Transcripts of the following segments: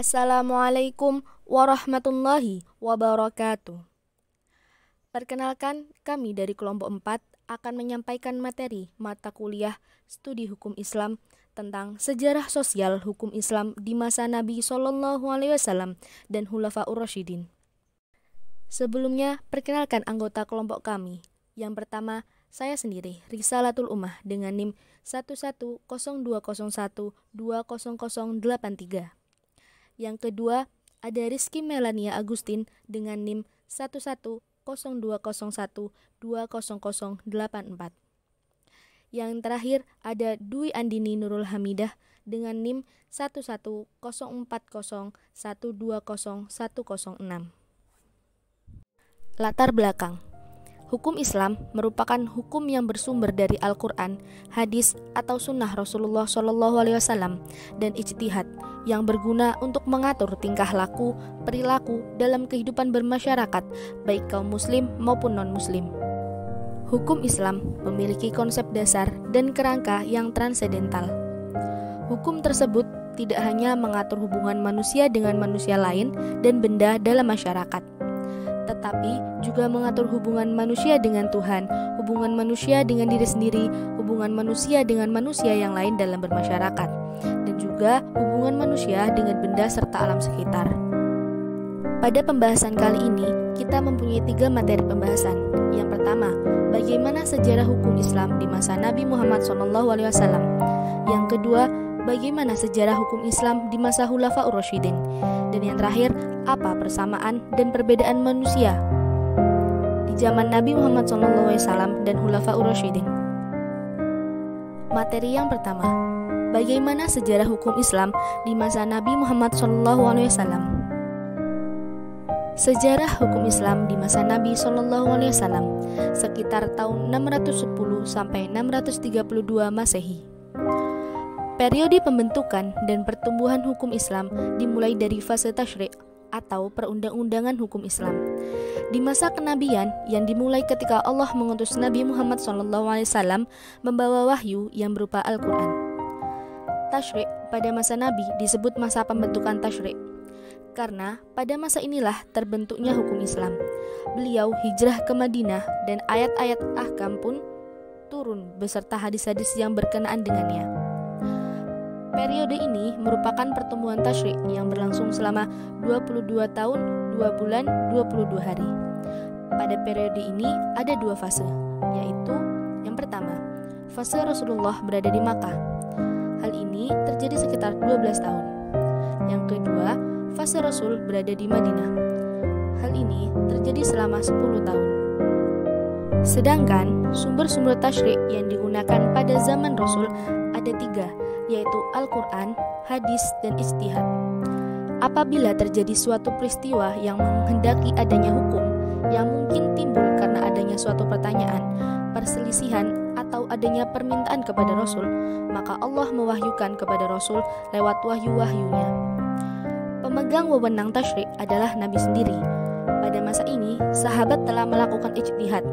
Assalamualaikum warahmatullahi wabarakatuh. Perkenalkan, kami dari kelompok 4 akan menyampaikan materi mata kuliah studi hukum Islam tentang sejarah sosial hukum Islam di masa Nabi SAW dan Khulafaur Rasyidin. Sebelumnya, perkenalkan anggota kelompok kami. Yang pertama, saya sendiri, Risalatul Ummah dengan NIM 1100201200083. Yang kedua, ada Rizky Melania Agustin dengan NIM 11020120084. Yang terakhir, ada Dwi Andini Nurul Hamidah dengan NIM 11040120106. Latar belakang. Hukum Islam merupakan hukum yang bersumber dari Al-Quran, hadis atau sunnah Rasulullah SAW dan ijtihad yang berguna untuk mengatur tingkah laku, perilaku dalam kehidupan bermasyarakat baik kaum muslim maupun non-muslim. Hukum Islam memiliki konsep dasar dan kerangka yang transendental. Hukum tersebut tidak hanya mengatur hubungan manusia dengan manusia lain dan benda dalam masyarakat, tetapi juga mengatur hubungan manusia dengan Tuhan, hubungan manusia dengan diri sendiri, hubungan manusia dengan manusia yang lain dalam bermasyarakat, dan juga hubungan manusia dengan benda serta alam sekitar. Pada pembahasan kali ini, kita mempunyai 3 materi pembahasan. Yang pertama, bagaimana sejarah hukum Islam di masa Nabi Muhammad SAW. Yang kedua, bagaimana sejarah hukum Islam di masa Khulafaur Rasyidin. Dan yang terakhir, apa persamaan dan perbedaan manusia di zaman Nabi Muhammad SAW dan Khulafaur Rasyidin. Materi yang pertama, bagaimana sejarah hukum Islam di masa Nabi Muhammad SAW. Sejarah hukum Islam di masa Nabi SAW sekitar tahun 610 sampai 632 Masehi. Periode pembentukan dan pertumbuhan hukum Islam dimulai dari fase tasyri' atau perundang-undangan hukum Islam. Di masa kenabian yang dimulai ketika Allah mengutus Nabi Muhammad SAW membawa wahyu yang berupa Al-Quran. Tasyri' pada masa Nabi disebut masa pembentukan tasyri', karena pada masa inilah terbentuknya hukum Islam. Beliau hijrah ke Madinah dan ayat-ayat ahkam pun turun beserta hadis-hadis yang berkenaan dengannya. Periode ini merupakan pertumbuhan tasyri' yang berlangsung selama 22 tahun, 2 bulan, 22 hari. Pada periode ini ada 2 fase, yaitu yang pertama, fase Rasulullah berada di Makkah. Hal ini terjadi sekitar 12 tahun. Yang kedua, fase Rasul berada di Madinah. Hal ini terjadi selama 10 tahun. Sedangkan sumber-sumber tasyri' yang digunakan pada zaman Rasul ada 3, yaitu Al-Quran, hadis, dan ijtihad. Apabila terjadi suatu peristiwa yang menghendaki adanya hukum yang mungkin timbul karena adanya suatu pertanyaan, perselisihan, atau adanya permintaan kepada Rasul, maka Allah mewahyukan kepada Rasul lewat wahyu-wahyunya. Pemegang wewenang tasyri' adalah Nabi sendiri. Pada masa ini, sahabat telah melakukan ijtihad,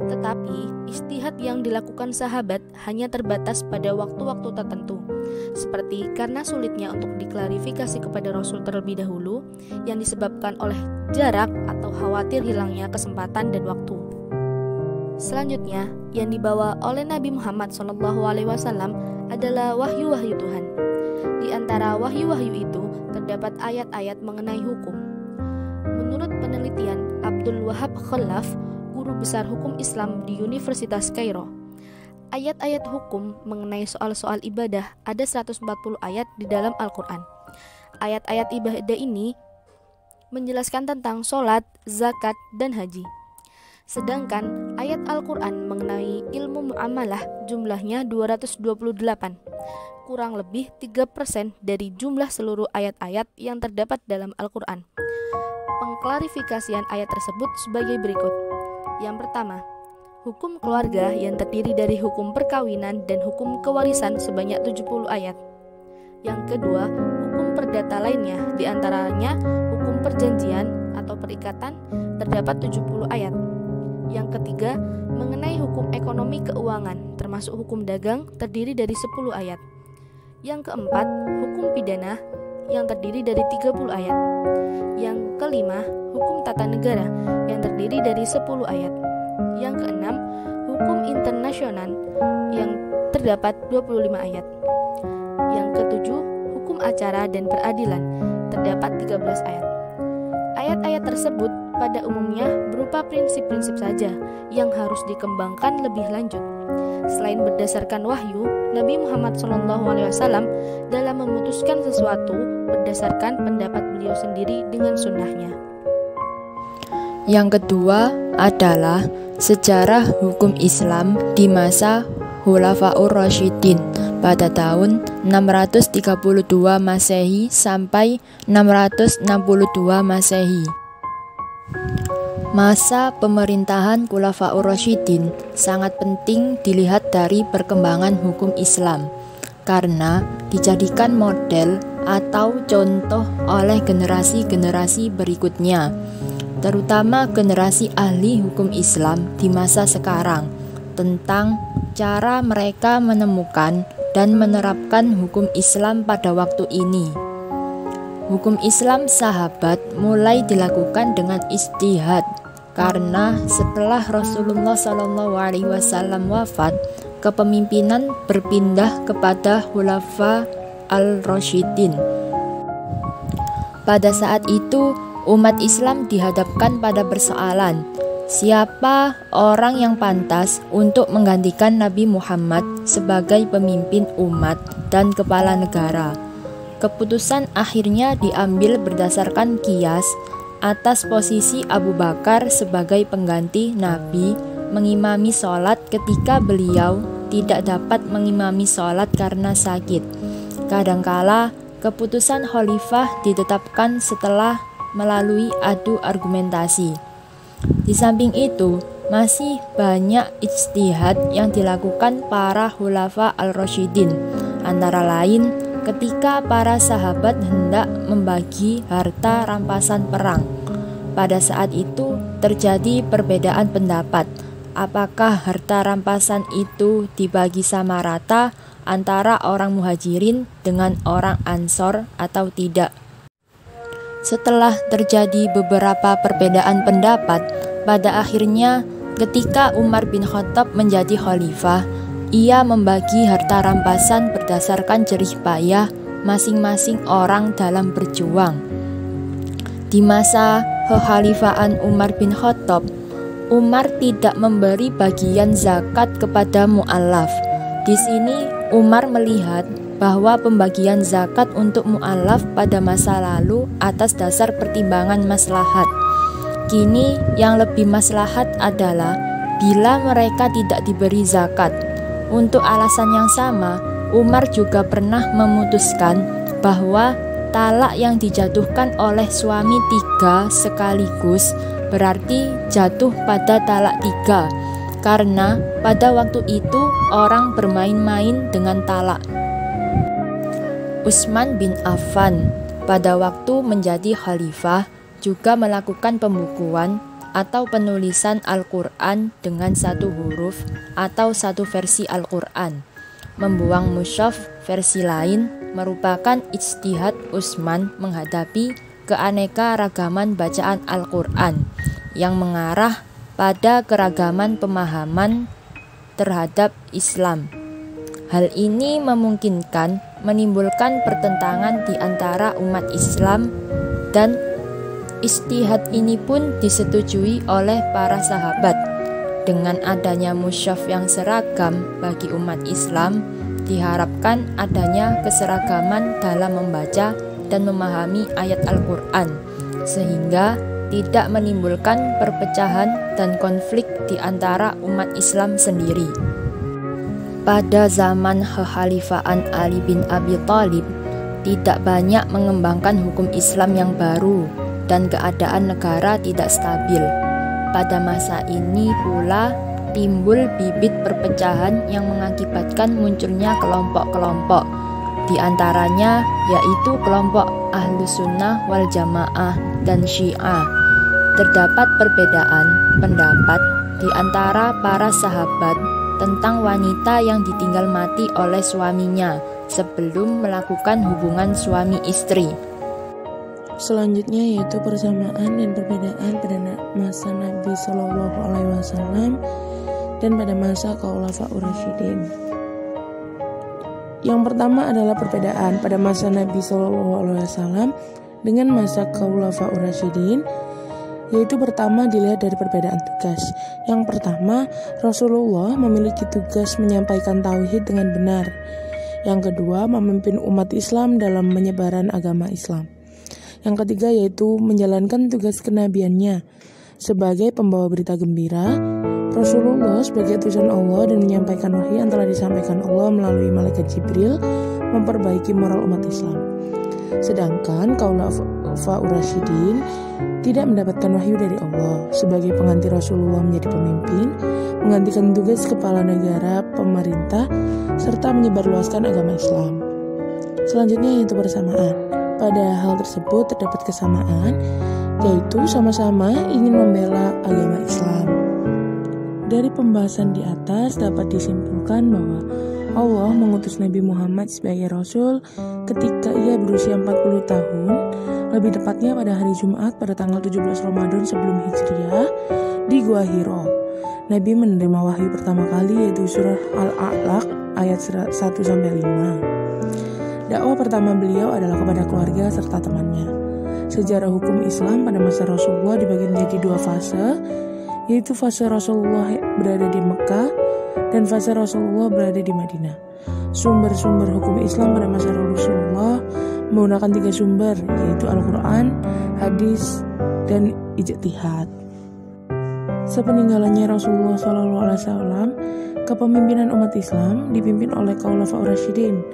tetapi ijtihad yang dilakukan sahabat hanya terbatas pada waktu-waktu tertentu, seperti karena sulitnya untuk diklarifikasi kepada Rasul terlebih dahulu, yang disebabkan oleh jarak atau khawatir hilangnya kesempatan dan waktu. Selanjutnya, yang dibawa oleh Nabi Muhammad SAW adalah wahyu-wahyu Tuhan. Di antara wahyu-wahyu itu terdapat ayat-ayat mengenai hukum. Menurut penelitian Abdul Wahab Khalaf, guru besar hukum Islam di Universitas Kairo, ayat-ayat hukum mengenai soal-soal ibadah ada 140 ayat di dalam Al-Quran. Ayat-ayat ibadah ini menjelaskan tentang sholat, zakat, dan haji. Sedangkan ayat Al-Quran mengenai ilmu muamalah jumlahnya 228, kurang lebih 3% dari jumlah seluruh ayat-ayat yang terdapat dalam Al-Quran. Pengklarifikasian ayat tersebut sebagai berikut. Yang pertama, hukum keluarga yang terdiri dari hukum perkawinan dan hukum kewarisan sebanyak 70 ayat. Yang kedua, hukum perdata lainnya, diantaranya hukum perjanjian atau perikatan terdapat 70 ayat. Yang ketiga, mengenai hukum ekonomi keuangan termasuk hukum dagang terdiri dari 10 ayat. Yang keempat, hukum pidana yang terdiri dari 30 ayat. Yang kelima, hukum tata negara yang terdiri dari 10 ayat. Yang keenam, hukum internasional yang terdapat 25 ayat. Yang ketujuh, hukum acara dan peradilan terdapat 13 ayat. Ayat-ayat tersebut pada umumnya berupa prinsip-prinsip saja yang harus dikembangkan lebih lanjut. Selain berdasarkan wahyu, Nabi Muhammad SAW dalam memutuskan sesuatu berdasarkan pendapat beliau sendiri dengan sunnahnya. Yang kedua adalah sejarah hukum Islam di masa Khulafaur Rasyidin pada tahun 632 Masehi sampai 662 Masehi. Masa pemerintahan Khulafaur Rasyidin sangat penting dilihat dari perkembangan hukum Islam karena dijadikan model atau contoh oleh generasi-generasi berikutnya, terutama generasi ahli hukum Islam di masa sekarang, tentang cara mereka menemukan dan menerapkan hukum Islam pada waktu ini. Hukum Islam sahabat mulai dilakukan dengan ijtihad karena setelah Rasulullah SAW wafat, kepemimpinan berpindah kepada Khulafa al-Rasyidin. Pada saat itu, umat Islam dihadapkan pada persoalan, siapa orang yang pantas untuk menggantikan Nabi Muhammad sebagai pemimpin umat dan kepala negara. Keputusan akhirnya diambil berdasarkan qiyas atas posisi Abu Bakar sebagai pengganti Nabi mengimami sholat ketika beliau tidak dapat mengimami sholat karena sakit. Kadangkala keputusan khalifah ditetapkan setelah melalui adu argumentasi. Di samping itu, masih banyak ijtihad yang dilakukan para khulafa al-Rasyidin, antara lain ketika para sahabat hendak membagi harta rampasan perang. Pada saat itu terjadi perbedaan pendapat, apakah harta rampasan itu dibagi sama rata antara orang muhajirin dengan orang ansor atau tidak. Setelah terjadi beberapa perbedaan pendapat, pada akhirnya ketika Umar bin Khattab menjadi khalifah, ia membagi harta rampasan berdasarkan jerih payah masing-masing orang dalam berjuang. Di masa kekhalifahan Umar bin Khattab, Umar tidak memberi bagian zakat kepada mu'allaf. Di sini Umar melihat bahwa pembagian zakat untuk mu'allaf pada masa lalu atas dasar pertimbangan maslahat. Kini yang lebih maslahat adalah bila mereka tidak diberi zakat. Untuk alasan yang sama, Umar juga pernah memutuskan bahwa talak yang dijatuhkan oleh suami 3 sekaligus berarti jatuh pada talak 3, karena pada waktu itu orang bermain-main dengan talak. Utsman bin Affan pada waktu menjadi khalifah juga melakukan pembukuan atau penulisan Al-Quran dengan 1 huruf atau 1 versi Al-Quran. Membuang mushaf versi lain merupakan ijtihad Utsman menghadapi keanekaragaman bacaan Al-Quran yang mengarah pada keragaman pemahaman terhadap Islam. Hal ini memungkinkan menimbulkan pertentangan di antara umat Islam, dan ijtihad ini pun disetujui oleh para sahabat. Dengan adanya mushaf yang seragam bagi umat Islam, diharapkan adanya keseragaman dalam membaca dan memahami ayat Al-Quran, sehingga tidak menimbulkan perpecahan dan konflik di antara umat Islam sendiri. Pada zaman kekhalifahan Ali bin Abi Thalib, tidak banyak mengembangkan hukum Islam yang baru dan keadaan negara tidak stabil. Pada masa ini pula timbul bibit perpecahan yang mengakibatkan munculnya kelompok-kelompok, di antaranya yaitu kelompok Ahlus Sunnah wal Jamaah dan Syiah. Terdapat perbedaan pendapat di antara para sahabat tentang wanita yang ditinggal mati oleh suaminya sebelum melakukan hubungan suami istri. Selanjutnya yaitu persamaan dan perbedaan pada masa Nabi Shallallahu Alaihi Wasallam dan pada masa Khulafaur Rasyidin. Yang pertama adalah perbedaan pada masa Nabi Shallallahu Alaihi Wasallam dengan masa Khulafaur Rasyidin, yaitu pertama dilihat dari perbedaan tugas. Yang pertama, Rasulullah memiliki tugas menyampaikan tauhid dengan benar. Yang kedua, memimpin umat Islam dalam penyebaran agama Islam. Yang ketiga yaitu menjalankan tugas kenabiannya sebagai pembawa berita gembira. Rasulullah sebagai utusan Allah dan menyampaikan wahyu yang telah disampaikan Allah melalui malaikat Jibril memperbaiki moral umat Islam. Sedangkan Khulafaur Rasyidin tidak mendapatkan wahyu dari Allah. Sebagai pengganti Rasulullah menjadi pemimpin, menggantikan tugas kepala negara, pemerintah, serta menyebarluaskan agama Islam. Selanjutnya yaitu persamaan. Pada hal tersebut terdapat kesamaan, yaitu sama-sama ingin membela agama Islam. Dari pembahasan di atas dapat disimpulkan bahwa Allah mengutus Nabi Muhammad sebagai Rasul ketika ia berusia 40 tahun, lebih tepatnya pada hari Jumat pada tanggal 17 Ramadan sebelum Hijriah di Gua Hiro. Nabi menerima wahyu pertama kali yaitu surah Al-A'laq ayat 1-5. Dakwah pertama beliau adalah kepada keluarga serta temannya. Sejarah hukum Islam pada masa Rasulullah dibagi menjadi 2 fase, yaitu fase Rasulullah berada di Mekah dan fase Rasulullah berada di Madinah. Sumber-sumber hukum Islam pada masa Rasulullah menggunakan 3 sumber, yaitu Al-Quran, hadis, dan ijtihad. Sepeninggalannya Rasulullah SAW, kepemimpinan umat Islam dipimpin oleh Khulafaur Rasyidin.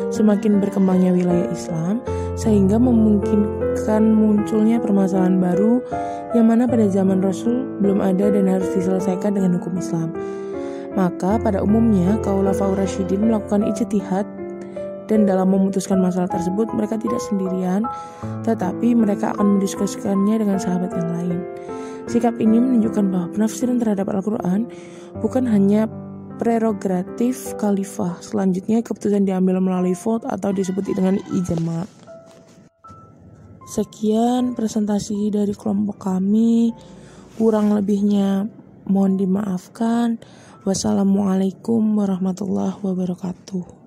Semakin berkembangnya wilayah Islam sehingga memungkinkan munculnya permasalahan baru yang mana pada zaman Rasul belum ada dan harus diselesaikan dengan hukum Islam. Maka pada umumnya Khulafaur Rasyidin melakukan ijtihad dan dalam memutuskan masalah tersebut mereka tidak sendirian, tetapi mereka akan mendiskusikannya dengan sahabat yang lain. Sikap ini menunjukkan bahwa penafsiran terhadap Al-Quran bukan hanya prerogatif khalifah. Selanjutnya keputusan diambil melalui vote atau disebut dengan ijma. Sekian presentasi dari kelompok kami. Kurang lebihnya mohon dimaafkan. Wassalamualaikum warahmatullahi wabarakatuh.